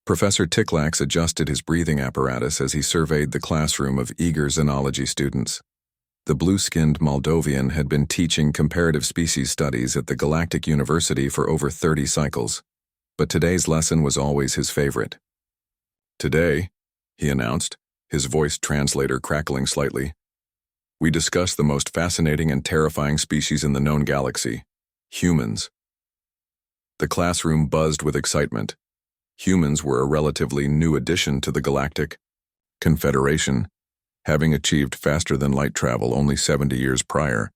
Professor Ticklax adjusted his breathing apparatus as he surveyed the classroom of eager xenology students. The blue-skinned Moldovan had been teaching comparative species studies at the Galactic University for over 30 cycles, but today's lesson was always his favorite. "Today," he announced, his voice translator crackling slightly, "we discuss the most fascinating and terrifying species in the known galaxy, humans." The classroom buzzed with excitement. Humans were a relatively new addition to the Galactic Confederation, having achieved faster-than-light travel only 70 years prior.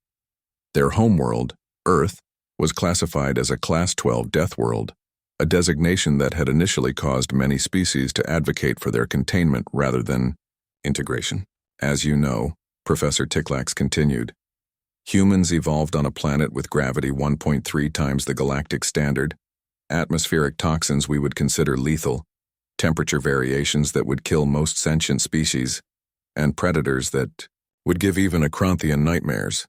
Their homeworld, Earth, was classified as a Class 12 Deathworld, a designation that had initially caused many species to advocate for their containment rather than integration. "As you know," Professor Ticklax continued, "humans evolved on a planet with gravity 1.3 times the galactic standard, atmospheric toxins we would consider lethal, temperature variations that would kill most sentient species, and predators that would give even a Kranthian nightmares."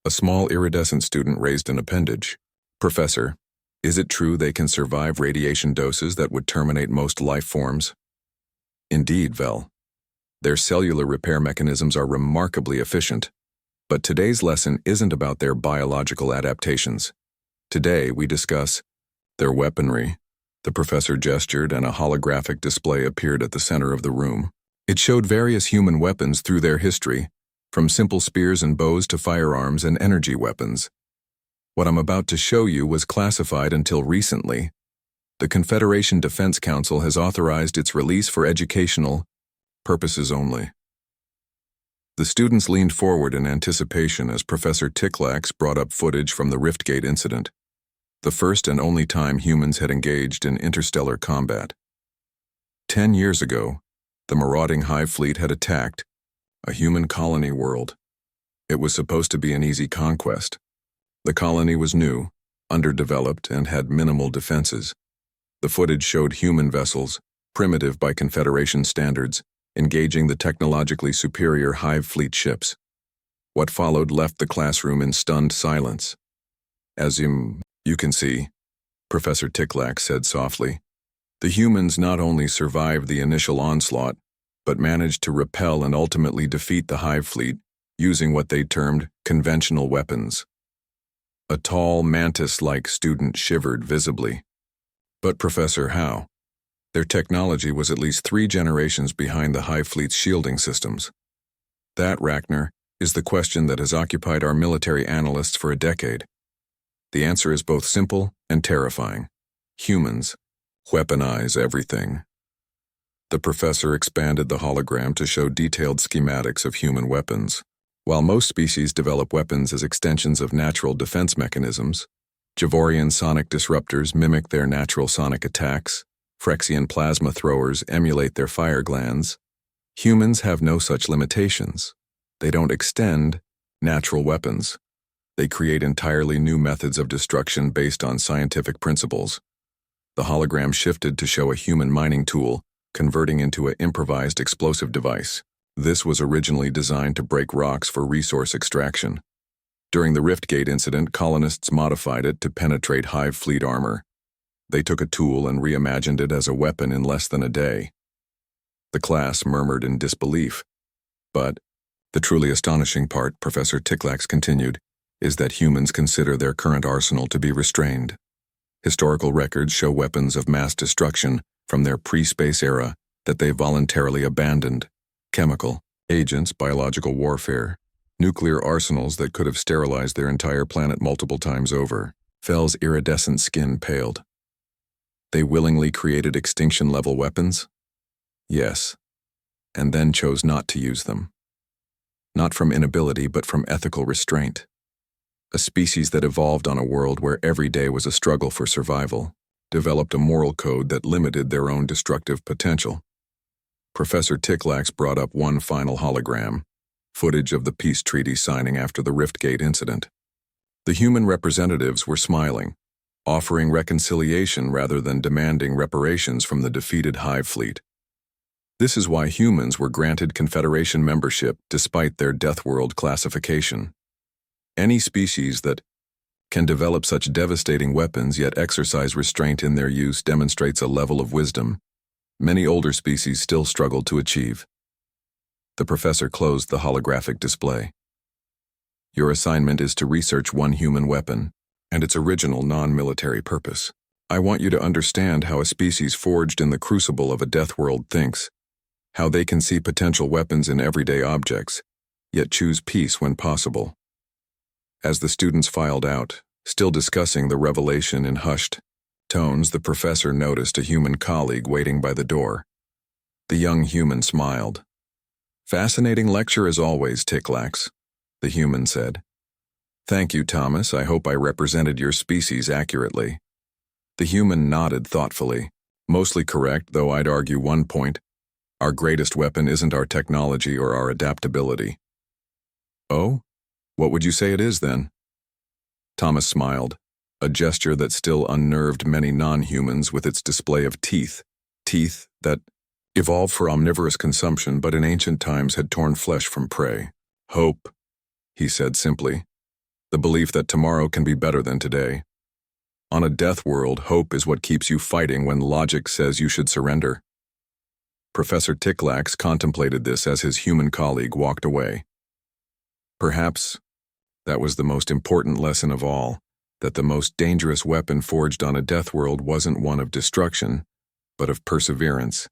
A small iridescent student raised an appendage. "Professor, is it true they can survive radiation doses that would terminate most life forms?" "Indeed, Vel. Their cellular repair mechanisms are remarkably efficient. But today's lesson isn't about their biological adaptations. Today we discuss their weaponry." The professor gestured, and a holographic display appeared at the center of the room. It showed various human weapons through their history, from simple spears and bows to firearms and energy weapons. What I'm about to show you was classified until recently. The Confederation Defense Council has authorized its release for educational purposes only. The students leaned forward in anticipation as Professor Ticklax brought up footage from the Riftgate incident, the first and only time humans had engaged in interstellar combat. 10 years ago, the marauding Hive Fleet had attacked a human colony world. It was supposed to be an easy conquest. The colony was new, underdeveloped, and had minimal defenses. The footage showed human vessels, primitive by Confederation standards, engaging the technologically superior Hive Fleet ships. What followed left the classroom in stunned silence. "As you can see," Professor Ticklax said softly, "the humans not only survived the initial onslaught, but managed to repel and ultimately defeat the Hive Fleet using what they termed conventional weapons." A tall, mantis-like student shivered visibly. "But Professor, how? Their technology was at least 3 generations behind the Hive Fleet's shielding systems." "That, Rachner, is the question that has occupied our military analysts for a decade. The answer is both simple and terrifying. Humans weaponize everything." The professor expanded the hologram to show detailed schematics of human weapons. While most species develop weapons as extensions of natural defense mechanisms, Javorian sonic disruptors mimic their natural sonic attacks, Phyrexian plasma throwers emulate their fire glands, humans have no such limitations. They don't extend natural weapons. They create entirely new methods of destruction based on scientific principles. The hologram shifted to show a human mining tool converting into an improvised explosive device. This was originally designed to break rocks for resource extraction. During the Riftgate incident, colonists modified it to penetrate Hive Fleet armor. They took a tool and reimagined it as a weapon in less than a day. The class murmured in disbelief. "But the truly astonishing part," Professor Ticklax continued, "is that humans consider their current arsenal to be restrained. Historical records show weapons of mass destruction from their pre-space era that they voluntarily abandoned. Chemical agents, biological warfare, nuclear arsenals that could have sterilized their entire planet multiple times over." Fel's iridescent skin paled. "They willingly created extinction-level weapons?" "Yes, and then chose not to use them. Not from inability, but from ethical restraint. A species that evolved on a world where every day was a struggle for survival, developed a moral code that limited their own destructive potential." Professor Ticklax brought up one final hologram, footage of the peace treaty signing after the Riftgate incident. The human representatives were smiling, offering reconciliation rather than demanding reparations from the defeated Hive Fleet. This is why humans were granted Confederation membership despite their Deathworld classification. Any species that can develop such devastating weapons yet exercise restraint in their use demonstrates a level of wisdom many older species still struggled to achieve. The professor closed the holographic display. Your assignment is to research one human weapon and its original non-military purpose. I want you to understand how a species forged in the crucible of a death world thinks, how they can see potential weapons in everyday objects, yet choose peace when possible. As the students filed out, still discussing the revelation in hushed tones, the professor noticed a human colleague waiting by the door. The young human smiled. "Fascinating lecture as always, Ticklax," the human said. "Thank you, Thomas. I hope I represented your species accurately." The human nodded thoughtfully. "Mostly correct, though I'd argue one point. Our greatest weapon isn't our technology or our adaptability." "Oh? What would you say it is, then?" Thomas smiled, a gesture that still unnerved many non-humans with its display of teeth that evolved for omnivorous consumption but in ancient times had torn flesh from prey. "Hope," he said simply. "The belief that tomorrow can be better than today. On a death world, hope is what keeps you fighting when logic says you should surrender." Professor Ticklax contemplated this as his human colleague walked away. Perhaps that was the most important lesson of all, that the most dangerous weapon forged on a death world wasn't one of destruction, but of perseverance.